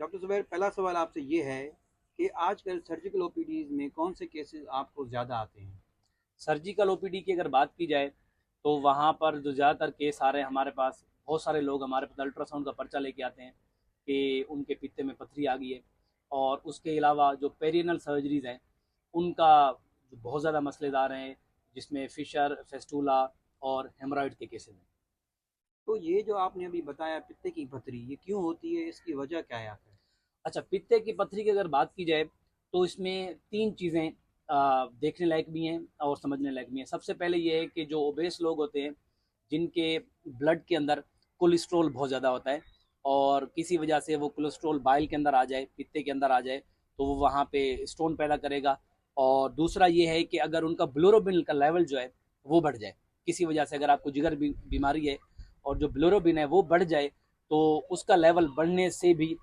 Doctor Zubair, पहला सवाल आपसे ये है कि आजकल सर्जिकल ओपीडीज़ में कौन से केसेज़ आपको ज़्यादा आते हैं? सर्जिकल ओपीडी की अगर बात की जाए तो वहाँ पर जो ज़्यादातर केस आ रहे हैं हमारे पास, बहुत सारे लोग हमारे पास अल्ट्रासाउंड का पर्चा लेके आते हैं कि उनके पित्ते में पथरी आ गई है। और उसके अलावा जो पेरिनल सर्जरीज़ हैं उनका जो बहुत ज़्यादा मसलेदार हैं, जिसमें फिशर, फेस्टूला और हेमराइड के केसेस हैं। तो ये जो आपने अभी बताया पित्ते की पथरी, ये क्यों होती है? इसकी वजह क्या है आखिर? अच्छा, पित्ते की पथरी की अगर बात की जाए तो इसमें तीन चीज़ें देखने लायक भी हैं और समझने लायक भी हैं। सबसे पहले ये है कि जो ओबेस लोग होते हैं, जिनके ब्लड के अंदर कोलेस्ट्रॉल बहुत ज़्यादा होता है और किसी वजह से वो कोलेस्ट्रॉल बाइल के अंदर आ जाए, पित्ते के अंदर आ जाए, तो वो वहाँ पे स्टोन पैदा करेगा। और दूसरा ये है कि अगर उनका बिलिरुबिन का लेवल जो है वो बढ़ जाए, किसी वजह से अगर आपको बीमारी है और जो बिलिरुबिन है वो बढ़ जाए, तो उसका लेवल बढ़ने से भी